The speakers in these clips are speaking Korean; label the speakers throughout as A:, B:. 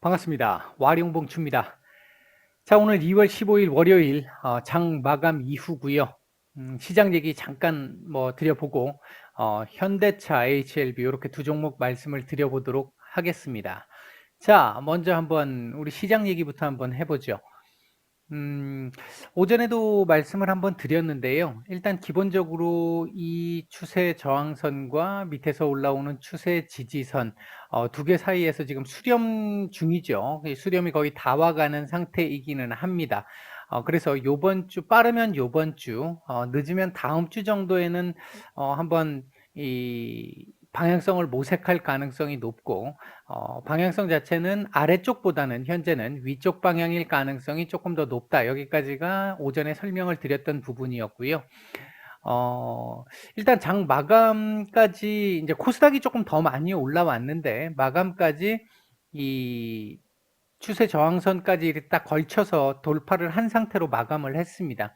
A: 반갑습니다. 와룡봉추입니다. 자, 오늘 2월 15일 월요일 장 마감 이후고요. 시장 얘기 잠깐 드려보고 현대차, HLB 이렇게 두 종목 말씀을 드려보도록 하겠습니다. 자, 먼저 한번 우리 시장 얘기부터 한번 해보죠. 오전에도 말씀을 한번 드렸는데요. 일단 기본적으로 이 추세 저항선과 밑에서 올라오는 추세 지지선 두 개 사이에서 지금 수렴 중이죠. 수렴이 거의 다 와가는 상태이기는 합니다. 그래서 요번 주 빠르면 요번 주 늦으면 다음 주 정도에는 한번 이 방향성을 모색할 가능성이 높고 방향성 자체는 아래쪽보다는 현재는 위쪽 방향일 가능성이 조금 더 높다. 여기까지가 오전에 설명을 드렸던 부분이었고요. 일단 장 마감까지 이제 코스닥이 조금 더 많이 올라왔는데 마감까지 이 추세 저항선까지 딱 걸쳐서 돌파를 한 상태로 마감을 했습니다.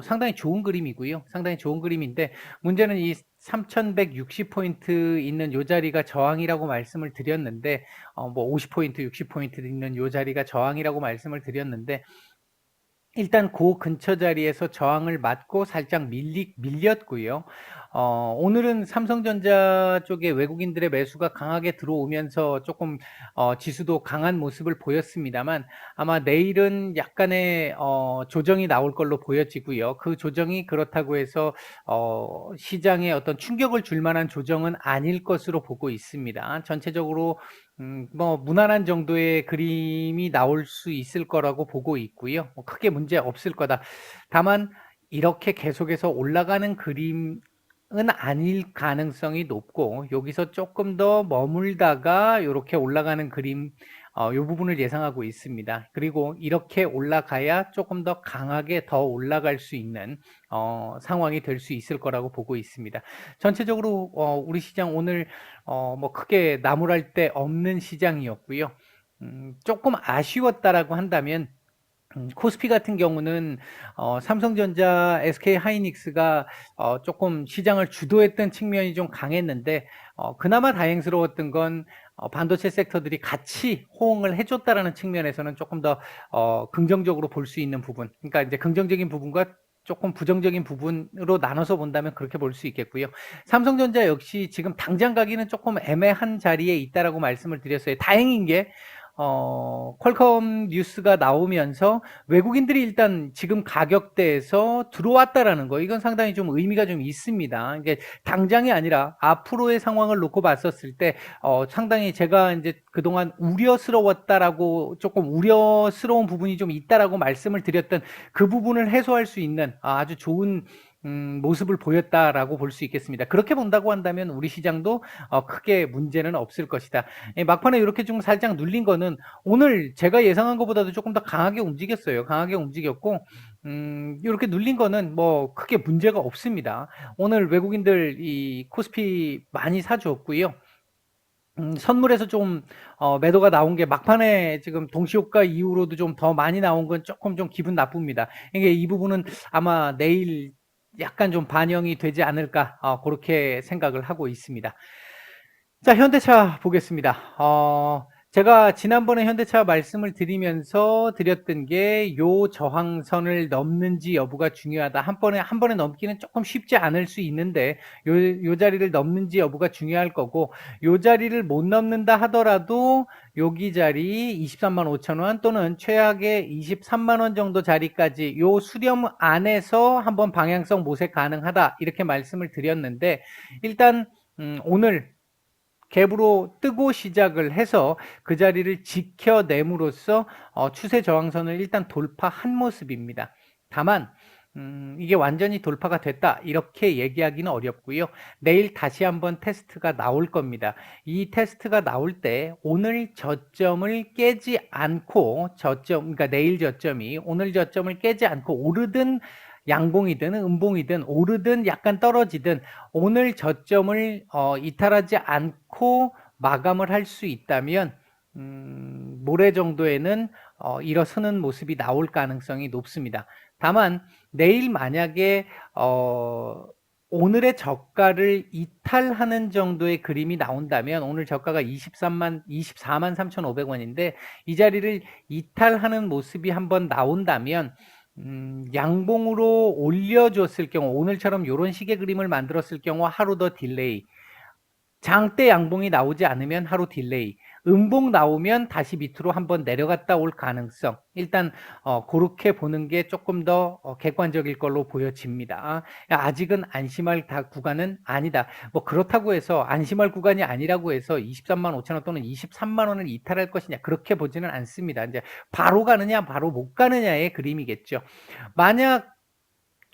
A: 상당히 좋은 그림이고요. 상당히 좋은 그림인데 문제는 이 3160포인트 있는 요 자리가 저항이라고 말씀을 드렸는데 50포인트, 60포인트 있는 요 자리가 저항이라고 말씀을 드렸는데 일단 그 근처 자리에서 저항을 맞고 살짝 밀렸고요. 오늘은 삼성전자 쪽에 외국인들의 매수가 강하게 들어오면서 조금 지수도 강한 모습을 보였습니다만 아마 내일은 약간의 조정이 나올 걸로 보여지고요. 그 조정이 그렇다고 해서 시장에 어떤 충격을 줄 만한 조정은 아닐 것으로 보고 있습니다. 전체적으로 무난한 정도의 그림이 나올 수 있을 거라고 보고 있고요. 크게 문제 없을 거다. 다만 이렇게 계속해서 올라가는 그림은 아닐 가능성이 높고 여기서 조금 더 머물다가 이렇게 올라가는 그림 이 부분을 예상하고 있습니다. 그리고 이렇게 올라가야 조금 더 강하게 더 올라갈 수 있는 상황이 될 수 있을 거라고 보고 있습니다. 전체적으로 우리 시장 오늘 크게 나무랄 데 없는 시장이었고요. 조금 아쉬웠다라고 한다면 코스피 같은 경우는 삼성전자, SK하이닉스가 조금 시장을 주도했던 측면이 좀 강했는데 그나마 다행스러웠던 건 반도체 섹터들이 같이 호응을 해줬다라는 측면에서는 조금 더 긍정적으로 볼 수 있는 부분, 그러니까 이제 긍정적인 부분과 조금 부정적인 부분으로 나눠서 본다면 그렇게 볼 수 있겠고요. 삼성전자 역시 지금 당장 가기는 조금 애매한 자리에 있다라고 말씀을 드렸어요. 다행인 게 퀄컴 뉴스가 나오면서 외국인들이 일단 지금 가격대에서 들어왔다라는 거, 이건 상당히 좀 의미가 좀 있습니다. 이게 당장이 아니라 앞으로의 상황을 놓고 봤었을 때 상당히 제가 이제 그동안 우려스러웠다라고, 조금 우려스러운 부분이 좀 있다라고 말씀을 드렸던 그 부분을 해소할 수 있는 아주 좋은 모습을 보였다라고 볼 수 있겠습니다. 그렇게 본다고 한다면 우리 시장도 크게 문제는 없을 것이다. 막판에 이렇게 좀 살짝 눌린 거는 오늘 제가 예상한 것보다도 조금 더 강하게 움직였어요. 강하게 움직였고 이렇게 눌린 거는 뭐 크게 문제가 없습니다. 오늘 외국인들 이 코스피 많이 사주었고요. 선물에서 좀 매도가 나온 게 막판에 지금 동시효과 이후로도 좀 더 많이 나온 건 조금 좀 기분 나쁩니다. 이게 이 부분은 아마 내일 약간 좀 반영이 되지 않을까 그렇게 생각을 하고 있습니다. 자, 현대차 보겠습니다. 제가 지난번에 현대차 말씀을 드리면서 드렸던 게 요 저항선을 넘는지 여부가 중요하다. 한 번에 넘기는 조금 쉽지 않을 수 있는데 요 자리를 넘는지 여부가 중요할 거고, 요 자리를 못 넘는다 하더라도 여기 자리 23만 5천 원 또는 최악의 23만 원 정도 자리까지 요 수렴 안에서 한번 방향성 모색 가능하다, 이렇게 말씀을 드렸는데 일단 오늘 갭으로 뜨고 시작을 해서 그 자리를 지켜냄으로써 추세 저항선을 일단 돌파한 모습입니다. 다만 이게 완전히 돌파가 됐다, 이렇게 얘기하기는 어렵고요. 내일 다시 한번 테스트가 나올 겁니다. 이 테스트가 나올 때 오늘 저점을 깨지 않고, 그러니까 내일 저점이 오늘 저점을 깨지 않고 오르든 양봉이든 음봉이든 오르든 약간 떨어지든 오늘 저점을 이탈하지 않고 마감을 할 수 있다면 모레 정도에는 일어서는 모습이 나올 가능성이 높습니다. 다만 내일 만약에 오늘의 저가를 이탈하는 정도의 그림이 나온다면 오늘 저가가 24만 3,500원인데 이 자리를 이탈하는 모습이 한번 나온다면 양봉으로 올려줬을 경우 오늘처럼 이런 식의 그림을 만들었을 경우 하루 더 딜레이, 장대 양봉이 나오지 않으면 하루 딜레이, 음봉 나오면 다시 밑으로 한번 내려갔다 올 가능성, 일단 그렇게 보는 게 조금 더 객관적일 걸로 보여집니다. 아직은 안심할 구간은 아니다. 뭐 그렇다고 해서 안심할 구간이 아니라고 해서 23만 5천 원 또는 23만 원을 이탈할 것이냐, 그렇게 보지는 않습니다. 이제 바로 가느냐 바로 못 가느냐의 그림이겠죠. 만약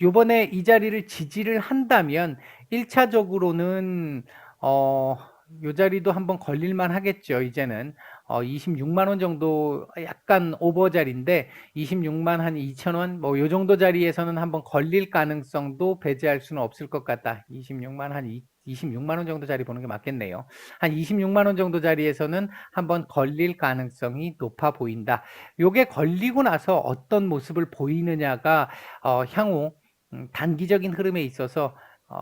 A: 요번에 이 자리를 지지를 한다면 1차적으로는 요 자리도 한번 걸릴만 하겠죠. 이제는 26만 원 정도 약간 오버 자리인데 26만 한 2천 원 뭐 요 정도 자리에서는 한번 걸릴 가능성도 배제할 수는 없을 것 같다. 26만 원 정도 자리 보는 게 맞겠네요. 한 26만 원 정도 자리에서는 한번 걸릴 가능성이 높아 보인다. 요게 걸리고 나서 어떤 모습을 보이느냐가 향후 단기적인 흐름에 있어서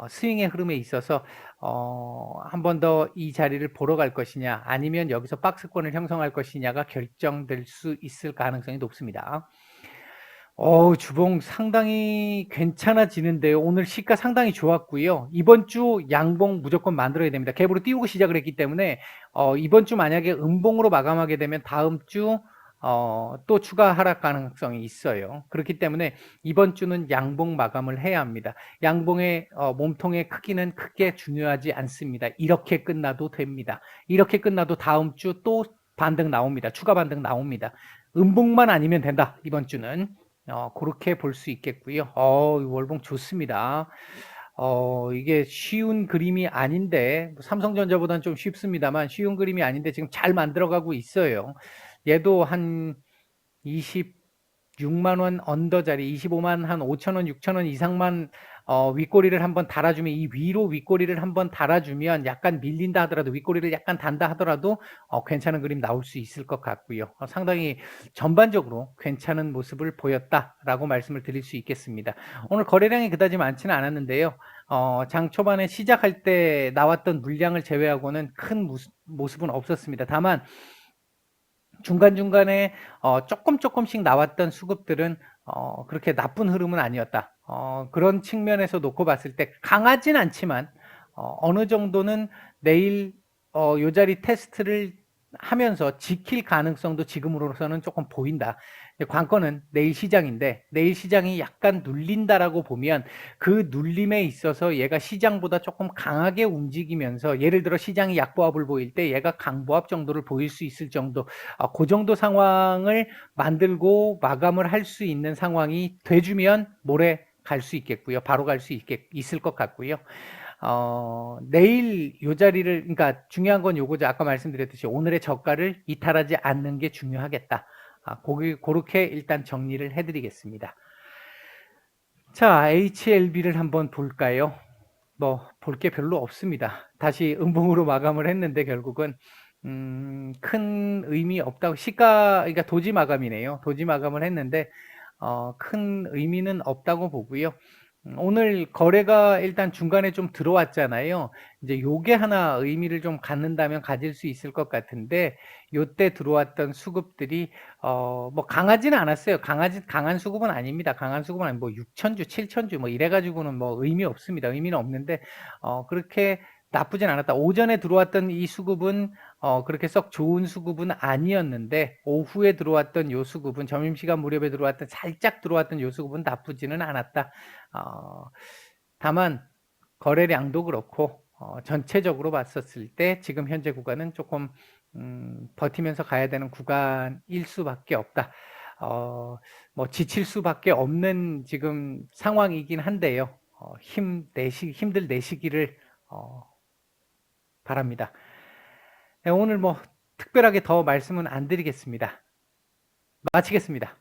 A: 스윙의 흐름에 있어서 한 번 더 이 자리를 보러 갈 것이냐 아니면 여기서 박스권을 형성할 것이냐가 결정될 수 있을 가능성이 높습니다. 주봉 상당히 괜찮아지는데요. 오늘 시가 상당히 좋았고요. 이번 주 양봉 무조건 만들어야 됩니다. 갭으로 띄우고 시작을 했기 때문에 이번 주 만약에 음봉으로 마감하게 되면 다음 주 또 추가 하락 가능성이 있어요. 그렇기 때문에 이번 주는 양봉 마감을 해야 합니다. 양봉의 몸통의 크기는 크게 중요하지 않습니다. 이렇게 끝나도 됩니다. 이렇게 끝나도 다음 주 또 반등 나옵니다. 추가 반등 나옵니다. 음봉만 아니면 된다. 이번 주는 그렇게 볼 수 있겠고요. 월봉 좋습니다. 이게 쉬운 그림이 아닌데 삼성전자보다는 좀 쉽습니다만 쉬운 그림이 아닌데 지금 잘 만들어가고 있어요. 얘도 한 26만 원 언더짜리 25만 한 5천 원 6천 원 이상만 윗꼬리를 한번 달아주면 이 위로 윗꼬리를 한번 달아주면 약간 밀린다 하더라도 윗꼬리를 약간 단다 하더라도 괜찮은 그림 나올 수 있을 것 같고요. 상당히 전반적으로 괜찮은 모습을 보였다라고 말씀을 드릴 수 있겠습니다. 오늘 거래량이 그다지 많지는 않았는데요. 장 초반에 시작할 때 나왔던 물량을 제외하고는 큰 모습은 없었습니다. 다만 중간중간에 조금씩 나왔던 수급들은 그렇게 나쁜 흐름은 아니었다. 그런 측면에서 놓고 봤을 때 강하진 않지만 어느 정도는 내일 요 자리 테스트를 하면서 지킬 가능성도 지금으로서는 조금 보인다. 관건은 내일 시장인데 내일 시장이 약간 눌린다라고 보면 그 눌림에 있어서 얘가 시장보다 조금 강하게 움직이면서 예를 들어 시장이 약보합을 보일 때 얘가 강보합 정도를 보일 수 있을 정도 그 정도 상황을 만들고 마감을 할 수 있는 상황이 돼주면 모레 갈 수 있겠고요. 바로 갈 수 있을 것 같고요. 내일 요 자리를, 그러니까 중요한 건 요거죠. 아까 말씀드렸듯이 오늘의 저가를 이탈하지 않는 게 중요하겠다. 그렇게 일단 정리를 해드리겠습니다. 자, HLB를 한번 볼까요? 뭐, 볼 게 별로 없습니다. 다시 음봉으로 마감을 했는데 결국은, 큰 의미 없다고, 그러니까 도지 마감이네요. 도지 마감을 했는데, 큰 의미는 없다고 보고요. 오늘 거래가 일단 중간에 좀 들어왔잖아요. 이제 요게 하나 의미를 좀 갖는다면 가질 수 있을 것 같은데, 요때 들어왔던 수급들이, 뭐 강하지는 않았어요. 강한 수급은 아닙니다. 강한 수급은 아니고, 뭐 6천주, 7천주, 뭐 이래가지고는 뭐 의미 없습니다. 의미는 없는데, 그렇게 나쁘진 않았다. 오전에 들어왔던 이 수급은 그렇게 썩 좋은 수급은 아니었는데 오후에 들어왔던 요 수급은 점심시간 무렵에 들어왔던 살짝 들어왔던 요 수급은 나쁘지는 않았다. 다만 거래량도 그렇고 전체적으로 봤었을 때 지금 현재 구간은 조금 버티면서 가야 되는 구간일 수밖에 없다. 뭐 지칠 수밖에 없는 지금 상황이긴 한데요. 힘들 내시기를 바랍니다. 오늘 뭐 특별하게 더 말씀은 안 드리겠습니다. 마치겠습니다.